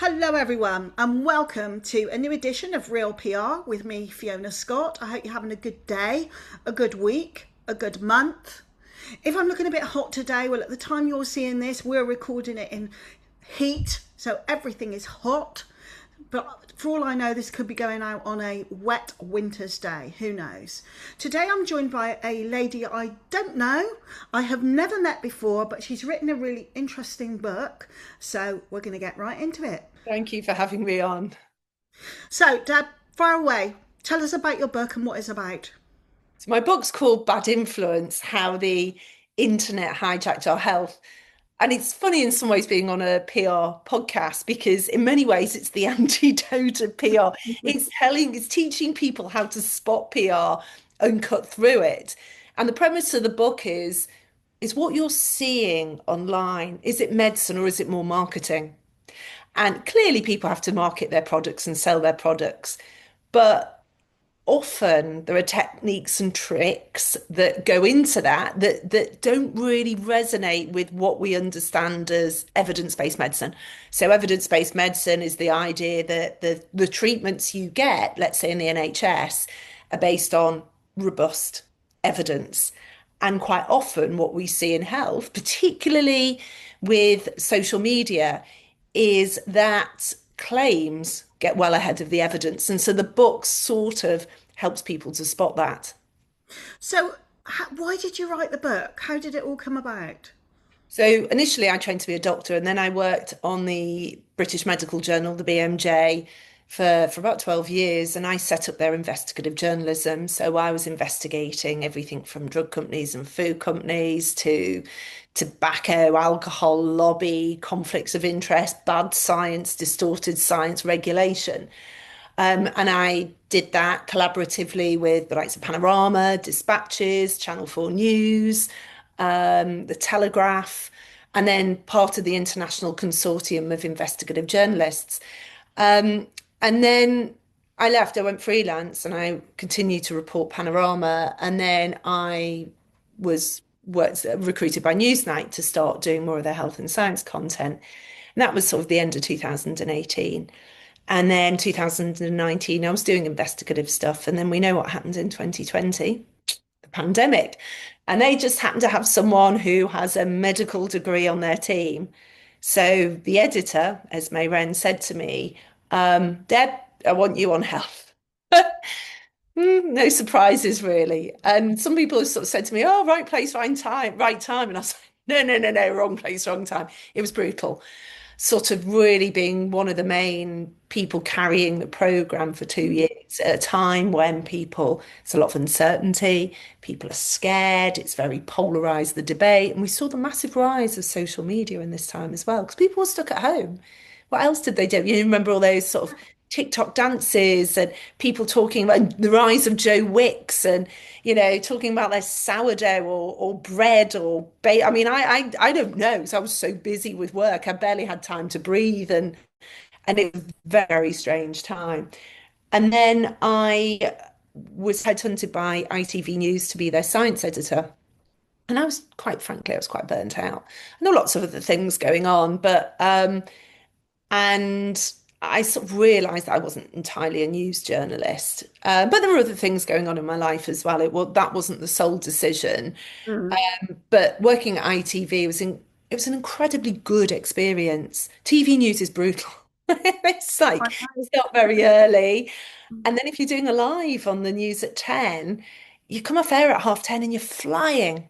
Hello, everyone, and welcome to a new edition of Real PR with me, Fiona Scott. I hope you're having a good day, a good week, a good month. If I'm looking a bit hot today, well, at the time you're seeing this, we're recording it in heat, so everything is hot. But for all I know, this could be going out on a wet winter's day. Who knows? Today I'm joined by a lady I don't know. I have never met before, but she's written a really interesting book. So we're going to get right into it. Thank you for having me on. So, Dad, fire away. Tell us about your book and what it's about. So my book's called Bad Influence: How the Internet Hijacked Our Health. And it's funny in some ways being on a PR podcast because in many ways it's the antidote of PR. It's teaching people how to spot PR and cut through it. And the premise of the book is what you're seeing online. Is it medicine or is it more marketing? And clearly people have to market their products and sell their products. But often there are techniques and tricks that go into that don't really resonate with what we understand as evidence-based medicine. So evidence-based medicine is the idea that the treatments you get, let's say in the NHS, are based on robust evidence. And quite often what we see in health, particularly with social media, is that claims get well ahead of the evidence. And so the book sort of helps people to spot that. So, why did you write the book? How did it all come about? So initially, I trained to be a doctor, and then I worked on the British Medical Journal, the BMJ, for about 12 years, and I set up their investigative journalism. So I was investigating everything from drug companies and food companies to tobacco, alcohol lobby, conflicts of interest, bad science, distorted science, regulation. And I did that collaboratively with the likes of Panorama, Dispatches, Channel 4 News, the Telegraph, and then part of the International Consortium of Investigative Journalists. Um, and then I left, I went freelance and I continued to report Panorama. And then I was recruited by Newsnight to start doing more of their health and science content. And that was sort of the end of 2018. And then 2019, I was doing investigative stuff. And then we know what happened in 2020, the pandemic. And they just happened to have someone who has a medical degree on their team. So the editor, Esme Wren, said to me, Deb, I want you on health. No surprises really. And some people have sort of said to me, oh, right place, right time. And I was like, no, wrong place, wrong time. It was brutal, sort of really being one of the main people carrying the program for 2 years at a time when it's a lot of uncertainty, people are scared, it's very polarized, the debate. And we saw the massive rise of social media in this time as well, because people were stuck at home. What else did they do? You remember all those sort of TikTok dances and people talking about the rise of Joe Wicks and, talking about their sourdough or bread or I mean, I don't know. So I was so busy with work. I barely had time to breathe and it was a very strange time. And then I was headhunted by ITV News to be their science editor. And quite frankly, I was quite burnt out. I know lots of other things going on, and I sort of realised that I wasn't entirely a news journalist, but there were other things going on in my life as well. That wasn't the sole decision. Mm. But working at ITV it was an incredibly good experience. TV news is brutal. It's I like know. start very early, and then if you're doing a live on the news at 10, you come off air at 10:30 and you're flying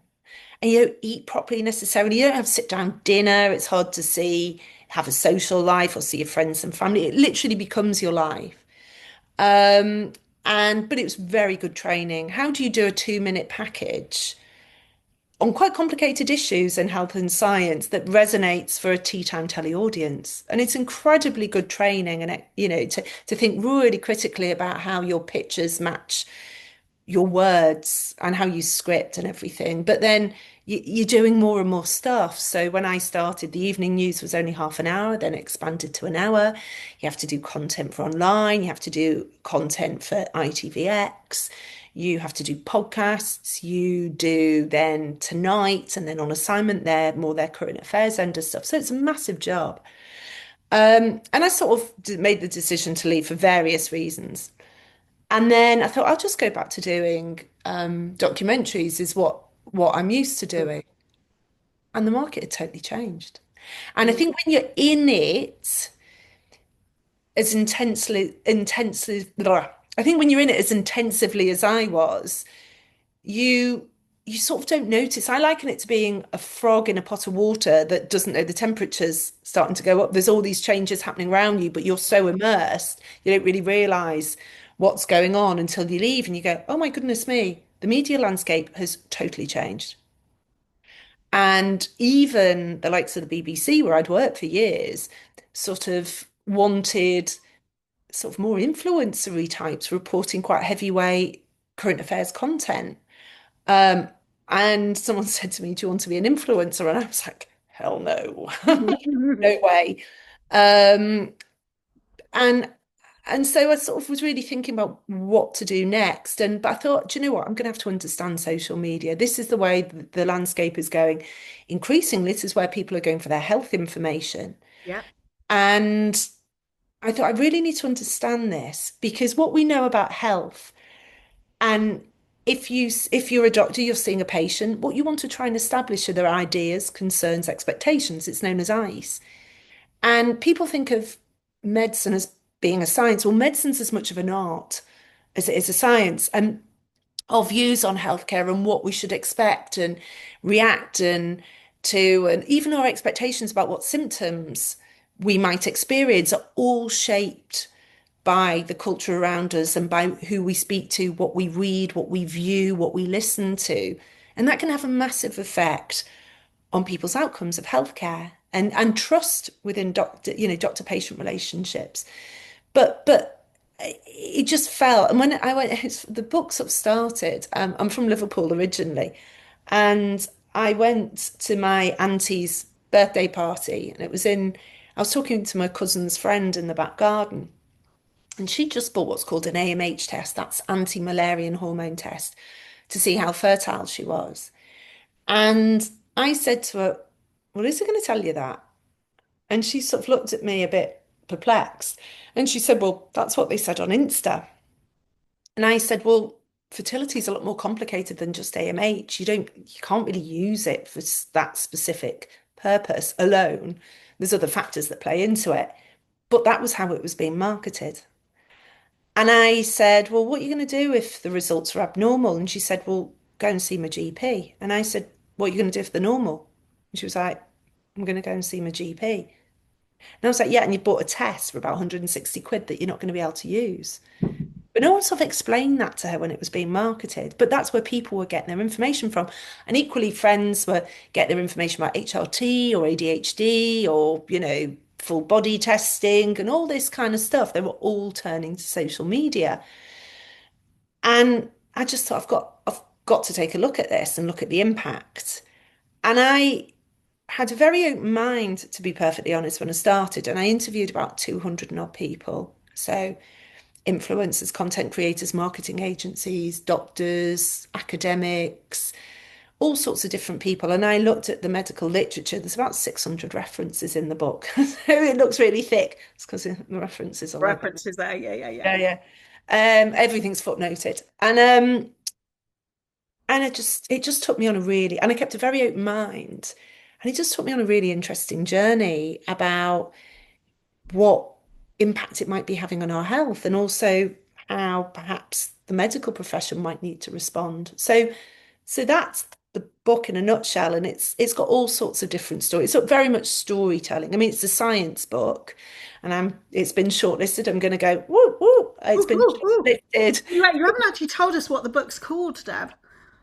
and you don't eat properly necessarily. You don't have sit down dinner. It's hard to have a social life or see your friends and family. It literally becomes your life. Um, but it was very good training. How do you do a 2-minute package on quite complicated issues in health and science that resonates for a tea time telly audience? And it's incredibly good training and to think really critically about how your pictures match your words and how you script and everything. But then you're doing more and more stuff. So when I started, the evening news was only half an hour, then expanded to an hour. You have to do content for online, you have to do content for ITVX, you have to do podcasts, you do then tonight, and then on assignment there, more their current affairs end of stuff. So it's a massive job. And I sort of made the decision to leave for various reasons. And then I thought I'll just go back to doing documentaries is what I'm used to doing. And the market had totally changed. And I Mm. think when you're in it as I think when you're in it as intensively as I was, you you sort of don't notice. I liken it to being a frog in a pot of water that doesn't know the temperature's starting to go up. There's all these changes happening around you, but you're so immersed, you don't really realize what's going on until you leave and you go, oh my goodness me, the media landscape has totally changed. And even the likes of the BBC, where I'd worked for years, sort of wanted sort of more influencery types reporting quite heavyweight current affairs content. Um, and someone said to me, do you want to be an influencer? And I was like, hell no, no way. Um, and and so I sort of was really thinking about what to do next. And but I thought, do you know what? I'm going to have to understand social media. This is the way the landscape is going. Increasingly, this is where people are going for their health information. Yeah. And I thought I really need to understand this because what we know about health, and if you're a doctor, you're seeing a patient, what you want to try and establish are their ideas, concerns, expectations. It's known as ICE. And people think of medicine as being a science. Well, medicine's as much of an art as it is a science. And our views on healthcare and what we should expect and react and to, and even our expectations about what symptoms we might experience are all shaped by the culture around us and by who we speak to, what we read, what we view, what we listen to. And that can have a massive effect on people's outcomes of healthcare and trust within doctor patient relationships. But it just felt, and when I went, the book sort of started. I'm from Liverpool originally, and I went to my auntie's birthday party, and it was in. I was talking to my cousin's friend in the back garden, and she just bought what's called an AMH test, that's anti-Malarian hormone test, to see how fertile she was. And I said to her, well, is it going to tell you that? And she sort of looked at me a bit perplexed. And she said, well, that's what they said on Insta. And I said, well, fertility is a lot more complicated than just AMH. You can't really use it for that specific purpose alone. There's other factors that play into it. But that was how it was being marketed. And I said, well, what are you going to do if the results are abnormal? And she said, well, go and see my GP. And I said, what are you going to do if they're normal? And she was like, I'm going to go and see my GP. And I was like, yeah, and you bought a test for about 160 quid that you're not going to be able to use. But no one sort of explained that to her when it was being marketed. But that's where people were getting their information from. And equally, friends were getting their information about HRT or ADHD or, full body testing and all this kind of stuff. They were all turning to social media. And I just thought I've got to take a look at this and look at the impact. And I had a very open mind, to be perfectly honest, when I started, and I interviewed about 200 and odd people. So influencers, content creators, marketing agencies, doctors, academics, all sorts of different people. And I looked at the medical literature. There's about 600 references in the book. So it looks really thick. It's because the references are like, References there. Yeah, yeah, yeah. yeah, yeah. Everything's footnoted. And it just took me on a really, and I kept a very open mind. And it just took me on a really interesting journey about what impact it might be having on our health and also how perhaps the medical profession might need to respond. So that's the book in a nutshell, and it's got all sorts of different stories. It's very much storytelling. I mean, it's a science book, and it's been shortlisted. I'm going to go woo woo. It's Ooh, been ooh, ooh. shortlisted. You haven't actually told us what the book's called, Deb.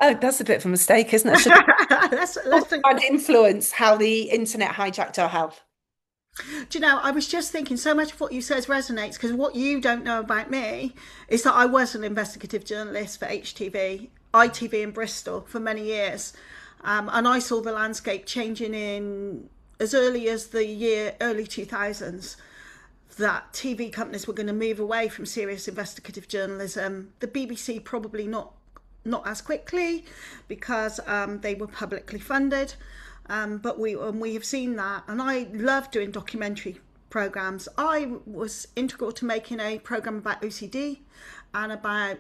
Oh, that's a bit of a mistake, isn't it? I should Let's think. bad influence, how the internet hijacked our health. Do you know, I was just thinking so much of what you says resonates because what you don't know about me is that I was an investigative journalist for HTV, ITV in Bristol for many years. And I saw the landscape changing in as early as the early 2000s, that TV companies were going to move away from serious investigative journalism. The BBC probably not as quickly because they were publicly funded. But we have seen that, and I love doing documentary programs. I was integral to making a program about OCD and about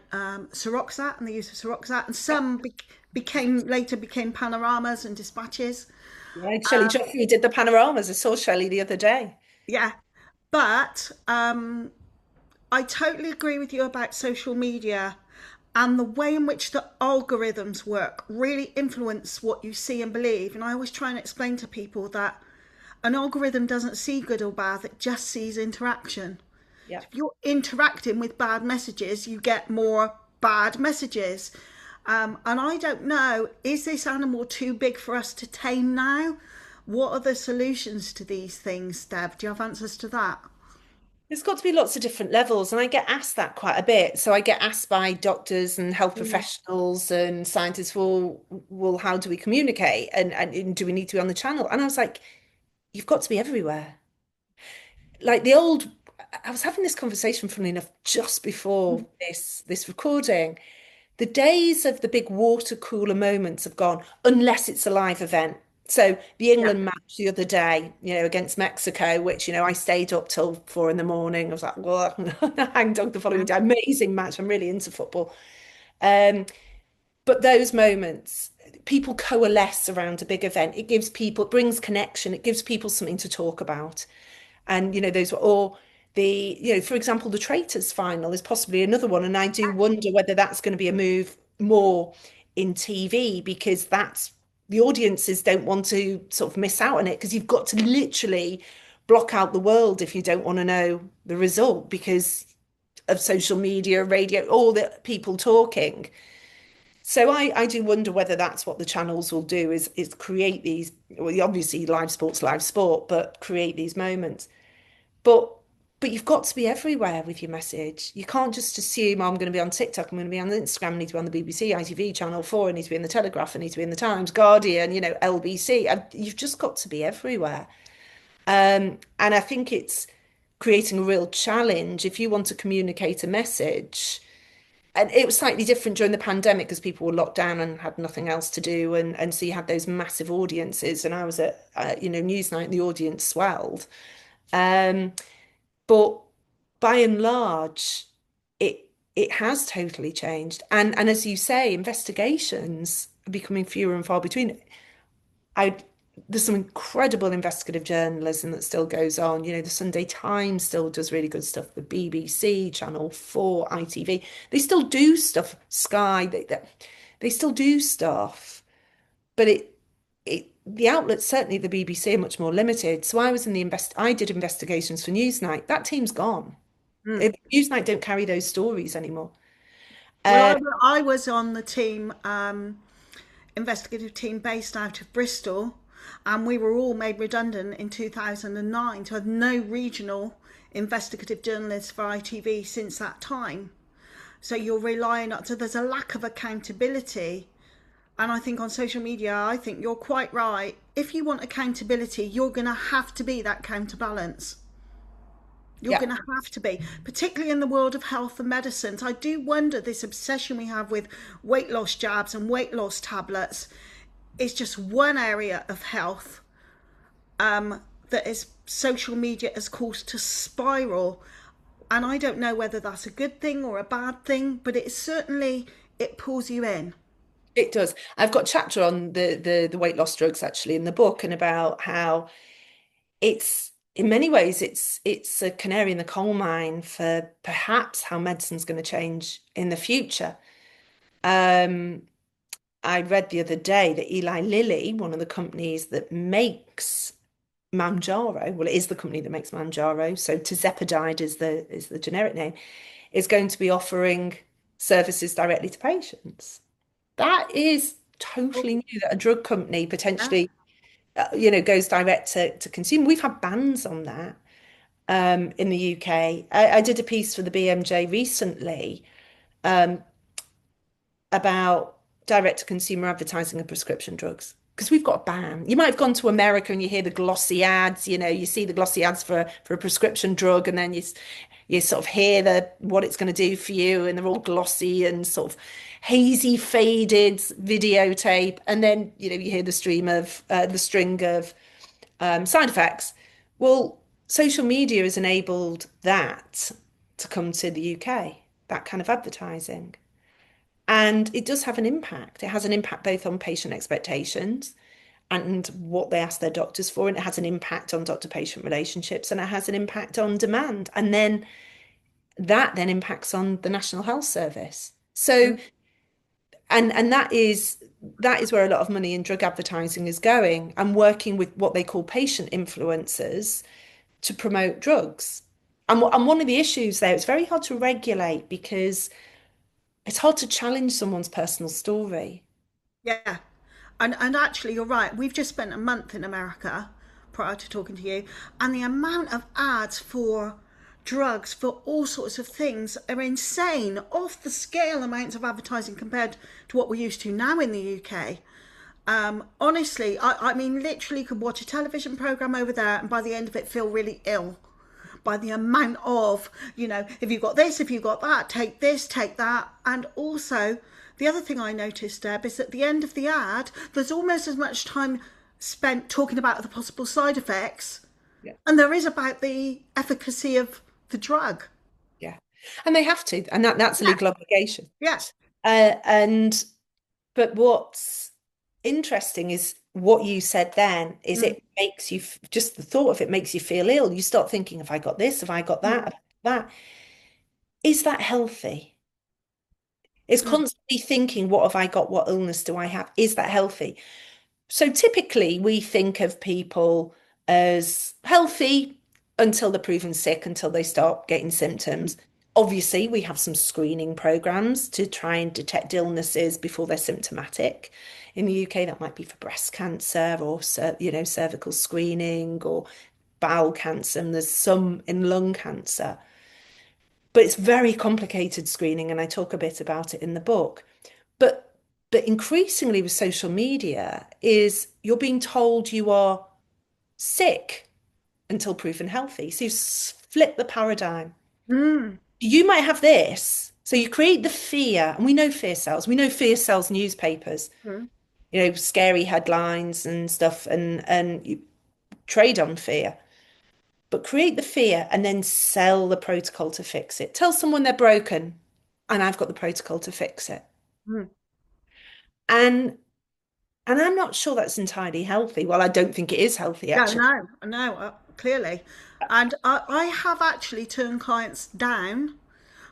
Seroxat and the use of Seroxat, and some became panoramas and dispatches. Right. Shelley Joffrey did the panoramas. I saw Shelley the other day. Yeah, but I totally agree with you about social media and the way in which the algorithms work really influence what you see and believe. And I always try and explain to people that an algorithm doesn't see good or bad, it just sees interaction. Yeah. If you're interacting with bad messages, you get more bad messages. And I don't know, is this animal too big for us to tame now? What are the solutions to these things, Deb? Do you have answers to that? There's got to be lots of different levels, and I get asked that quite a bit. So I get asked by doctors and health Mm. professionals and scientists, well, how do we communicate? And do we need to be on the channel? And I was like, you've got to be everywhere. Like the old, I was having this conversation, funnily enough, just before this recording. The days of the big water cooler moments have gone, unless it's a live event. So the Yeah. England match the other day, against Mexico, which, I stayed up till 4 in the morning. I was like, well, I hanged on the following Yeah. day. Amazing match. I'm really into football. Um, but those moments, people coalesce around a big event. It brings connection. It gives people something to talk about. And, those were all for example, the Traitors final is possibly another one. And I do wonder whether that's going to be a move more in TV, because the audiences don't want to sort of miss out on it, because you've got to literally block out the world if you don't want to know the result because of social media, radio, all the people talking. So I do wonder whether that's what the channels will do, is create these, well, obviously live sport, but create these moments. But you've got to be everywhere with your message. You can't just assume, oh, I'm going to be on TikTok, I'm going to be on Instagram, I need to be on the BBC, ITV, Channel 4, I need to be in the Telegraph, I need to be in the Times, Guardian, LBC. You've just got to be everywhere. And I think it's creating a real challenge if you want to communicate a message. And it was slightly different during the pandemic because people were locked down and had nothing else to do, and so you had those massive audiences. And I was at Newsnight, and the audience swelled. Um, but by and large, it has totally changed. And as you say, investigations are becoming fewer and far between. I There's some incredible investigative journalism that still goes on. The Sunday Times still does really good stuff. The BBC, Channel 4, ITV, they still do stuff. Sky, they still do stuff. But the outlets, certainly the BBC, are much more limited. So I did investigations for Newsnight. That team's gone. Mm. Newsnight don't carry those stories anymore. Well, Uh, I was on the team, investigative team based out of Bristol, and we were all made redundant in 2009. So I had no regional investigative journalists for ITV since that time. So you're relying on, so there's a lack of accountability. And I think on social media, I think you're quite right. If you want accountability, you're going to have to be that counterbalance. You're yeah, going to have to be, particularly in the world of health and medicines. I do wonder, this obsession we have with weight loss jabs and weight loss tablets is just one area of health that is social media has caused to spiral. And I don't know whether that's a good thing or a bad thing, but it certainly, it pulls you in. it does. I've got a chapter on the weight loss drugs actually in the book, and about how it's in many ways it's a canary in the coal mine for perhaps how medicine's going to change in the future. Um, I read the other day that Eli Lilly, one of the companies that makes Manjaro, well, it is the company that makes Manjaro, so tirzepatide is the generic name, is going to be offering services directly to patients. That is Oh, totally new, that a drug company yeah. potentially, goes direct to consumer. We've had bans on that in the UK. I did a piece for the BMJ recently about direct to consumer advertising of prescription drugs. Because we've got a ban. You might have gone to America and you hear the glossy ads, you see the glossy ads for a prescription drug, and then you sort of hear what it's going to do for you, and they're all glossy and sort of hazy, faded videotape, and then you hear the string of side effects. Well, social media has enabled that to come to the UK, that kind of advertising. And it does have an impact. It has an impact both on patient expectations and what they ask their doctors for, and it has an impact on doctor-patient relationships, and it has an impact on demand. And then that then impacts on the National Health Service. So, Mm. and that is where a lot of money in drug advertising is going, and working with what they call patient influencers to promote drugs. And one of the issues there, it's very hard to regulate because it's hard to challenge someone's personal story. Yeah. And actually, you're right. We've just spent a month in America prior to talking to you, and the amount of ads for drugs for all sorts of things are insane, off the scale amounts of advertising compared to what we're used to now in the UK. Honestly, I mean, literally could watch a television program over there and by the end of it feel really ill by the amount of, if you've got this, if you've got that, take this, take that. And also, the other thing I noticed, Deb, is at the end of the ad, there's almost as much time spent talking about the possible side effects Yeah. and there is about the efficacy of the drug. Yeah. And they have to, and that's a Yeah, legal obligation. yeah. And but what's interesting is what you said then is Mm, it makes you just the thought of it makes you feel ill. You start thinking, have I got this? Have I got that? mm, Have I got that? Is that healthy? It's mm, constantly thinking, what have I got? What illness do I have? Is that healthy? So typically we think of people as healthy until they're proven sick, until they start getting symptoms. Obviously, we have some screening programs to try and detect illnesses before they're symptomatic. In the UK, that might be for breast cancer or, cervical screening or bowel cancer, and there's some in lung cancer. But it's very complicated screening, and I talk a bit about it in the book. But increasingly with social media is you're being told you are sick until proven healthy. So you flip the paradigm. mm, You might have this. So you create the fear, and we know fear sells. We know fear sells newspapers, mm, scary headlines and stuff, and you trade on fear. But create the fear and then sell the protocol to fix it. Tell someone they're broken, and I've got the protocol to fix it. mm. And I'm not sure that's entirely healthy. Well, I don't think it is healthy, Yeah, actually. I know, clearly. And I have actually turned clients down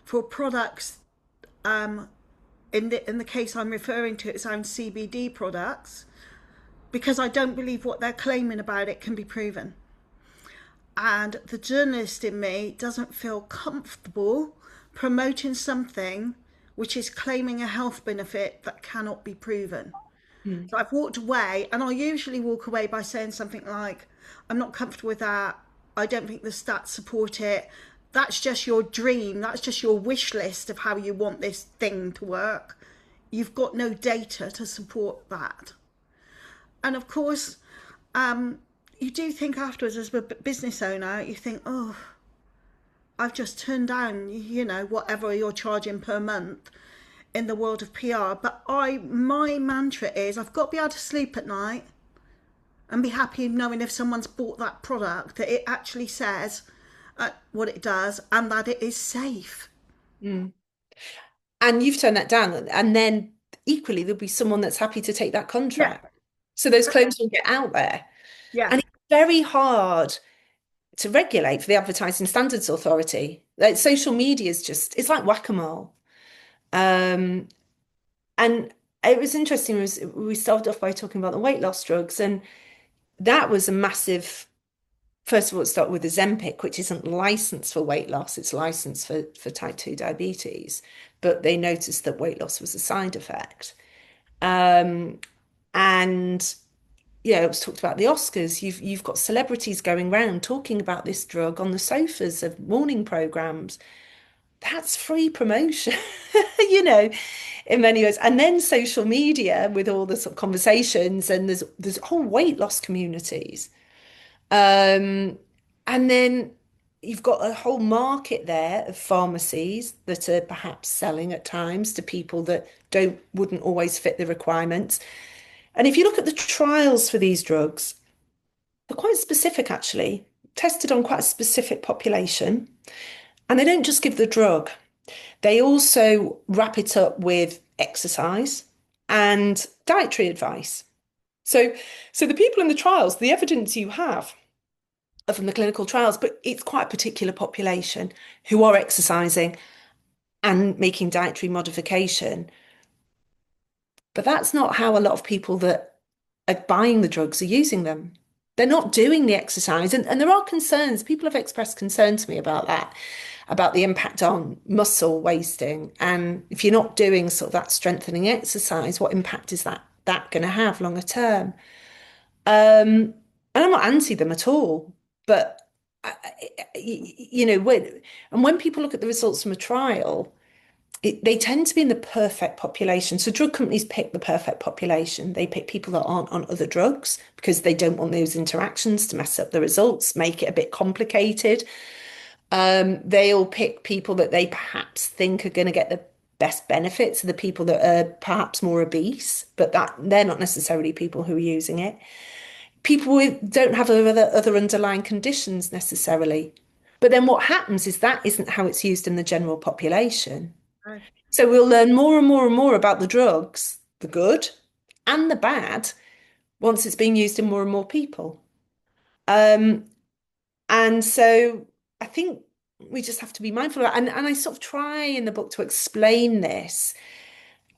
for products. In the case I'm referring to, it sounds CBD products because I don't believe what they're claiming about it can be proven. And the journalist in me doesn't feel comfortable promoting something which is claiming a health benefit that cannot be proven. Mm, So I've walked away, and I usually walk away by saying something like, I'm not comfortable with that. I don't think the stats support it. That's just your dream. That's just your wish list of how you want this thing to work. You've got no data to support that. And of course, you do think afterwards as a business owner, you think, oh, I've just turned down, whatever you're charging per month in the world of PR. But my mantra is I've got to be able to sleep at night and be happy knowing if someone's bought that product that it actually says what it does and that it is safe. mm. And you've turned that down. And then equally, there'll be someone that's happy to take that Yeah, contract. So those claims will get out there. yeah. And it's very hard to regulate for the Advertising Standards Authority. Like social media is just, it's like whack-a-mole. Um, and it was interesting, we started off by talking about the weight loss drugs, and that was a massive. First of all, it started with Ozempic, which isn't licensed for weight loss, it's licensed for type 2 diabetes. But they noticed that weight loss was a side effect. Um, and it was talked about the Oscars. You've got celebrities going around talking about this drug on the sofas of morning programs. That's free promotion, you know, in many ways. And then social media with all the sort of conversations, and there's whole weight loss communities. Um, and then you've got a whole market there of pharmacies that are perhaps selling at times to people that wouldn't always fit the requirements. And if you look at the trials for these drugs, they're quite specific actually. tested on quite a specific population, and they don't just give the drug. They also wrap it up with exercise and dietary advice. So, so the people in the trials, the evidence you have are from the clinical trials, but it's quite a particular population who are exercising and making dietary modification. But that's not how a lot of people that are buying the drugs are using them. They're not doing the exercise. And there are concerns. People have expressed concern to me about that, about the impact on muscle wasting. And if you're not doing sort of that strengthening exercise, what impact is that going to have longer term? And I'm not anti them at all, but when people look at the results from a trial, they tend to be in the perfect population. So drug companies pick the perfect population. They pick people that aren't on other drugs because they don't want those interactions to mess up the results, make it a bit complicated. They'll pick people that they perhaps think are going to get the best benefits of the people that are perhaps more obese, but that they're not necessarily people who are using it. People don't have other underlying conditions necessarily. But then what happens is that isn't how it's used in the general population. Right. So we'll learn more and more and more about the drugs, the good and the bad, once it's being used in more and more people. Um, and so I think we just have to be mindful of that. And I sort of try in the book to explain this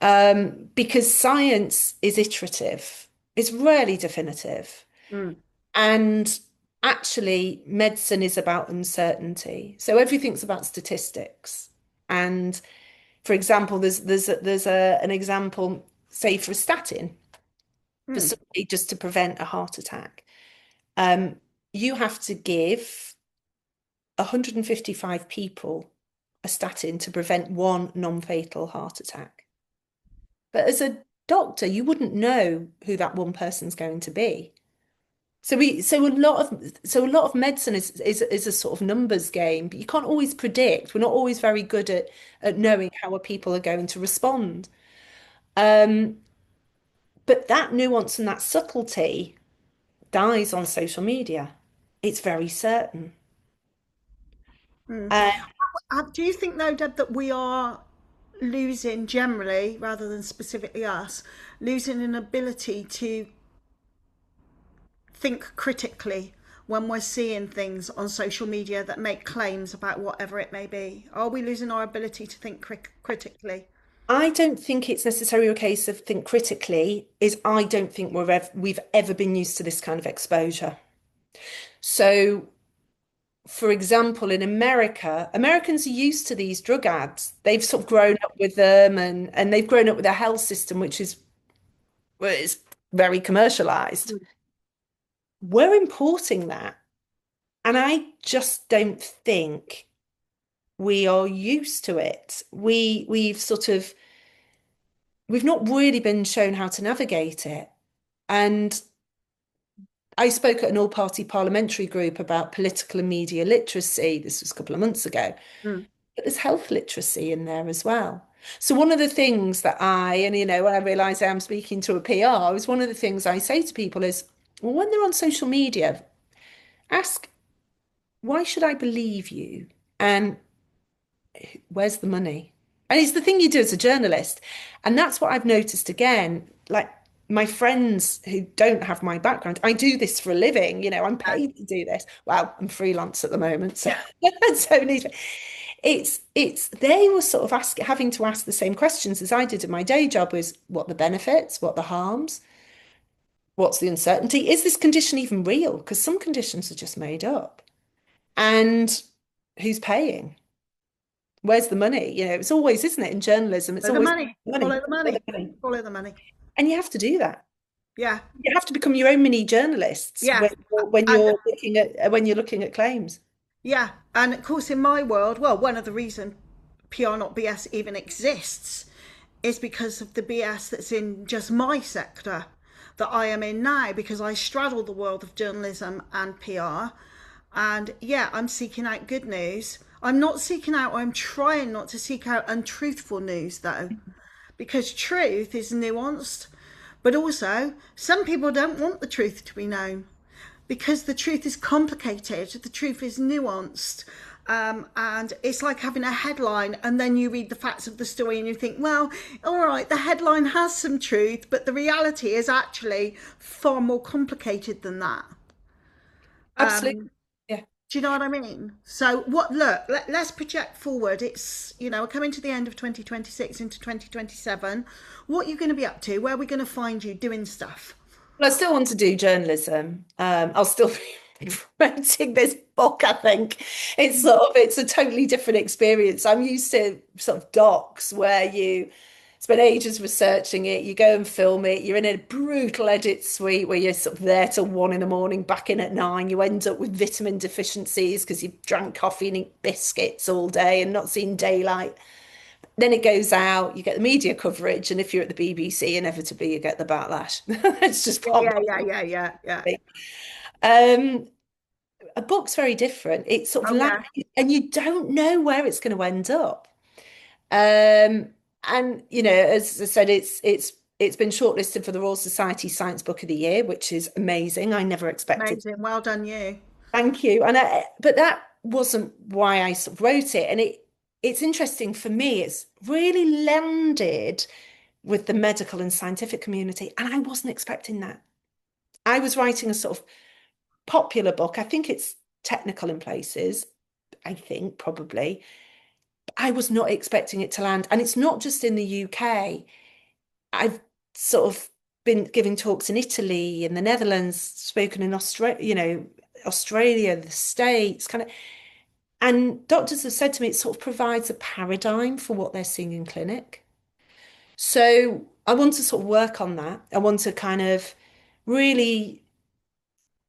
because science is iterative, it's rarely definitive. Mm. And actually, medicine is about uncertainty. So everything's about statistics. And for example, an example, say for a statin, for Mm. somebody just to prevent a heart attack. Um, you have to give 155 people a statin to prevent one non-fatal heart attack. But as a doctor, you wouldn't know who that one person's going to be. So a lot of medicine is a sort of numbers game, but you can't always predict. We're not always very good at knowing how people are going to respond. Um, but that nuance and that subtlety dies on social media. It's very certain. Mm. Uh, Do you think, though, Deb, that we are losing generally, rather than specifically us, losing an ability to think critically when we're seeing things on social media that make claims about whatever it may be? Are we losing our ability to think critically? I don't think it's necessarily a case of think critically, is I don't think we've ever been used to this kind of exposure. So for example, in America, Americans are used to these drug ads. They've sort of grown up with them and they've grown up with a health system which is well, it's very commercialized. We're importing that. And I just don't think we are used to it. We've not really been shown how to navigate it. And I spoke at an all-party parliamentary group about political and media literacy. This was a couple of months ago. Mm. But there's health literacy in there as well. So one of the things that when I realise I'm speaking to a PR, is one of the things I say to people is, well, when they're on social media, ask, why should I believe you? And where's the money? And it's the thing you do as a journalist. And that's what I've noticed again, like my friends who don't have my background, I do this for a living, I'm paid to do this. Well, I'm freelance at the moment, so so it's they were sort of having to ask the same questions as I did in my day job: was what the benefits, what the harms, what's the uncertainty? Is this condition even real? Because some conditions are just made up. And who's paying? Where's the money? It's always, isn't it, in journalism? It's Follow the always money. money, Follow the money. money. Follow the money. And you have to do that. Yeah. You have to become your own mini journalists Yeah. when And you're looking at claims. yeah. And of course, in my world, well, one of the reasons PR not BS even exists is because of the BS that's in just my sector that I am in now, because I straddle the world of journalism and PR. And yeah, I'm seeking out good news. I'm not seeking out, or I'm trying not to seek out untruthful news, though, because truth is nuanced. But also, some people don't want the truth to be known. because the truth is complicated, the truth is nuanced. And it's like having a headline and then you read the facts of the story and you think, well, all right, the headline has some truth, but the reality is actually far more complicated than that. Absolutely. Yeah. Do you know what I mean? So what? Look, let's project forward. It's, we're coming to the end of 2026 into 2027. What are you going to be up to? Where are we going to find you doing stuff? Well, I still want to do journalism. I'll still be promoting this book, I think. It's a totally different experience. I'm used to sort of docs where you spend ages researching it, you go and film it, you're in a brutal edit suite where you're sort of there till 1 in the morning, back in at 9. You end up with vitamin deficiencies because you've drank coffee and eaten biscuits all day and not seen daylight. Then it goes out, you get the media coverage, and if you're at the BBC, inevitably you get the backlash. It's just Yeah, part yeah, of yeah, yeah, yeah, yeah. it. Um, a book's very different. It's sort of Oh, like, yeah. and you don't know where it's going to end up. Um, and as I said, it's been shortlisted for the Royal Society Science Book of the Year, which is amazing. I never expected. Amazing. Well done, you. Thank you. But that wasn't why I sort of wrote it. And it's interesting for me. It's really landed with the medical and scientific community, and I wasn't expecting that. I was writing a sort of popular book. I think it's technical in places. I think probably. I was not expecting it to land. And it's not just in the UK. I've sort of been giving talks in Italy, in the Netherlands, spoken in Australia, Australia, the States, kind of. And doctors have said to me it sort of provides a paradigm for what they're seeing in clinic. So I want to sort of work on that. I want to kind of really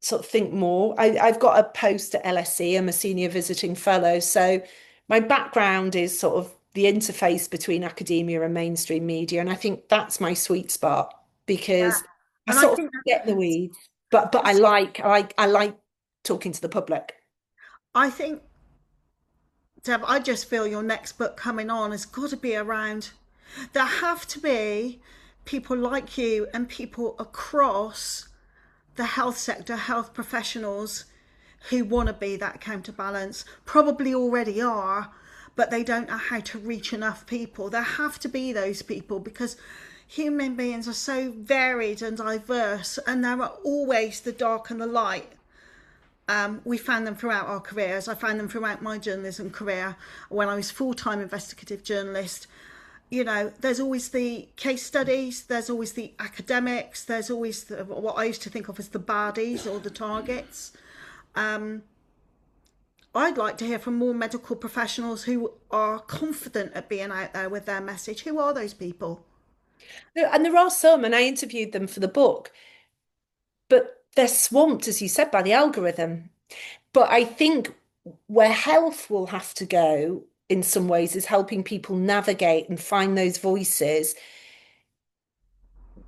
sort of think more. I've got a post at LSE. I'm a senior visiting fellow. So my background is sort of the interface between academia and mainstream media. And I think that's my sweet spot Yeah. because I And I sort of think get in the weeds, but I like talking to the public. I think Deb, I just feel your next book coming on has got to be around. There have to be people like you and people across the health sector, health professionals who want to be that counterbalance, probably already are, but they don't know how to reach enough people. There have to be those people because human beings are so varied and diverse, and there are always the dark and the light. We found them throughout our careers. I found them throughout my journalism career when I was full-time investigative journalist. There's always the case studies, there's always the academics, there's always what I used to think of as the baddies or the targets. I'd like to hear from more medical professionals who are confident at being out there with their message. Who are those people? And there are some, and I interviewed them for the book, but they're swamped, as you said, by the algorithm. But I think where health will have to go in some ways is helping people navigate and find those voices.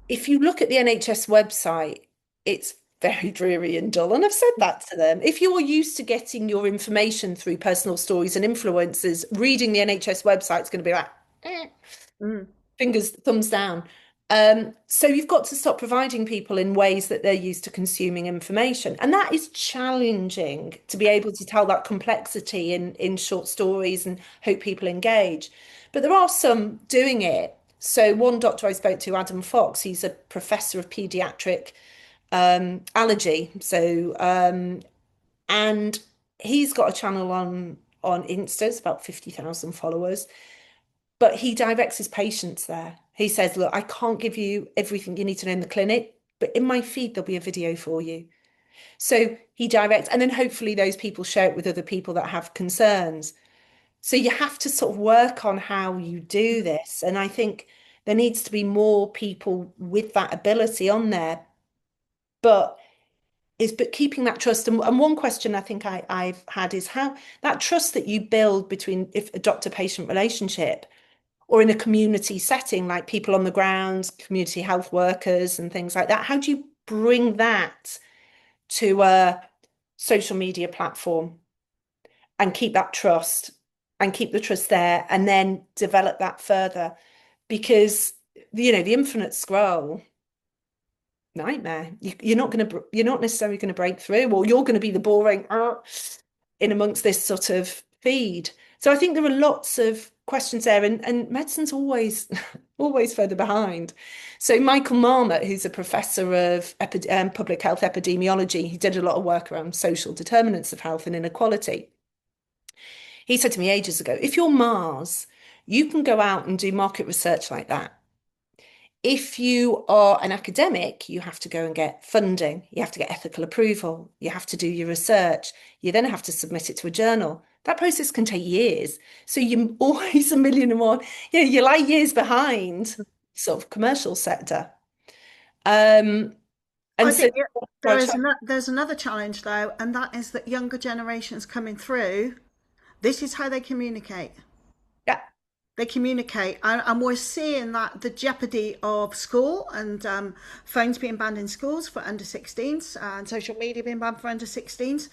If you look at the NHS website, it's very dreary and dull. And I've said that to them. If you're used to getting your information through personal stories and influencers, reading the NHS website is going to be like, eh, Mm. fingers, thumbs down. So you've got to stop providing people in ways that they're used to consuming information. And that is challenging to be able to tell that complexity in short stories and hope people engage. But there are some doing it. So one doctor I spoke to, Adam Fox, he's a professor of pediatric allergy. And he's got a channel on Insta, it's about 50,000 followers, but he directs his patients there. He says, look, I can't give you everything you need to know in the clinic, but in my feed, there'll be a video for you. So he directs, and then hopefully those people share it with other people that have concerns. So you have to sort of work on how you do this. And I think there needs to be more people with that ability on there, but keeping that trust. And one question I think I've had is how that trust that you build between if a doctor-patient relationship or in a community setting, like people on the ground, community health workers and things like that, how do you bring that to a social media platform and keep that trust and keep the trust there and then develop that further? Because, the infinite scroll, nightmare. You're not necessarily going to break through, or you're going to be the boring in amongst this sort of feed. So I think there are lots of questions there, and medicine's always always further behind. So Michael Marmot, who's a professor of public health epidemiology, he did a lot of work around social determinants of health and inequality. He said to me ages ago, if you're Mars, you can go out and do market research like that. If you are an academic, you have to go and get funding, you have to get ethical approval, you have to do your research, you then have to submit it to a journal. That process can take years. So you're always a million and one, you're like years behind sort of commercial sector. And I so think there's another challenge though, and that is that younger generations coming through, this is how they communicate. yeah, They communicate, and we're seeing that the jeopardy of school and phones being banned in schools for under 16s and social media being banned for under 16s.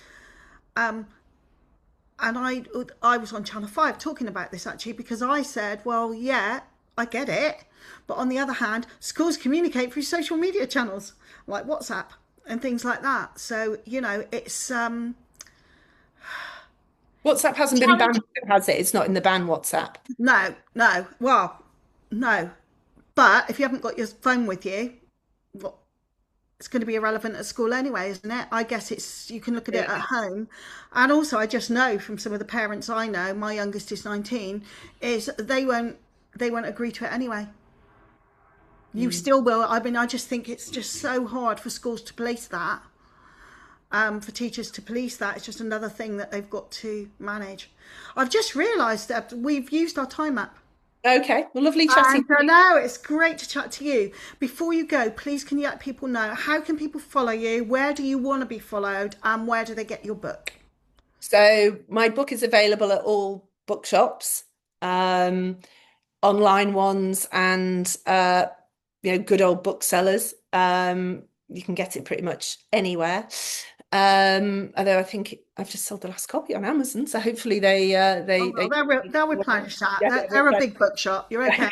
And I was on Channel 5 talking about this actually because I said, well, yeah, I get it. But on the other hand, schools communicate through social media channels like WhatsApp and things like that. So, it's WhatsApp hasn't been banned, has it? It's not in the ban WhatsApp. no. Well, no. But if you haven't got your phone with you, what it's going to be irrelevant at school anyway, isn't it? I guess you can look at it Yeah. at home. And also I just know from some of the parents I know, my youngest is 19, is they won't agree to it anyway. You still will. I mean, I just think it's just so hard for schools to police that. For teachers to police that. It's just another thing that they've got to manage. I've just realised that we've used our time up. Okay. Well, lovely chatting And to you. no, it's great to chat to you. Before you go, please can you let people know how can people follow you? Where do you want to be followed? And where do they get your book? So my book is available at all bookshops, online ones, and good old booksellers. You can get it pretty much anywhere. Although I think I've just sold the last copy on Amazon, so hopefully Oh, well, they'll replenish that. yeah, They're a big bookshop. You're okay.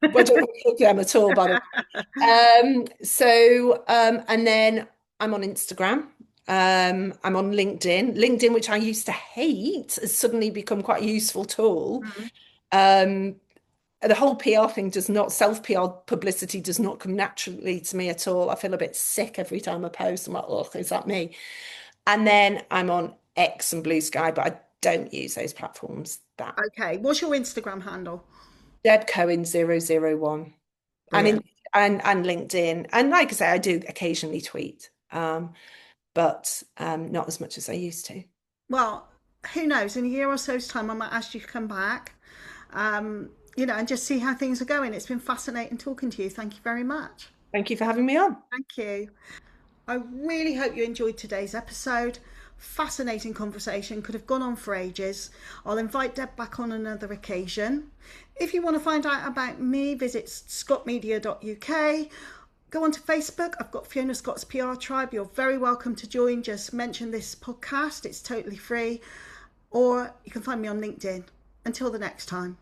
well, I don't look them at all, by the way. And then I'm on Instagram. I'm on LinkedIn. LinkedIn, which I used to hate, has suddenly become quite a useful tool. Mhm. Um, the whole PR thing self-PR publicity does not come naturally to me at all. I feel a bit sick every time I post. I'm like, oh, is that me? And then I'm on X and Blue Sky, but I don't use those platforms that. Okay. What's your Instagram handle? Deb Cohen 001. And Brilliant. and LinkedIn. And like I say, I do occasionally tweet, but not as much as I used to. Well, who knows? In a year or so's time, I might ask you to come back, and just see how things are going. It's been fascinating talking to you. Thank you very much. Thank you for having me on. Thank you. I really hope you enjoyed today's episode. Fascinating conversation, could have gone on for ages. I'll invite Deb back on another occasion. If you want to find out about me, visit scottmedia.uk. Go onto Facebook. I've got Fiona Scott's PR Tribe. You're very welcome to join. Just mention this podcast. It's totally free. Or you can find me on LinkedIn. Until the next time.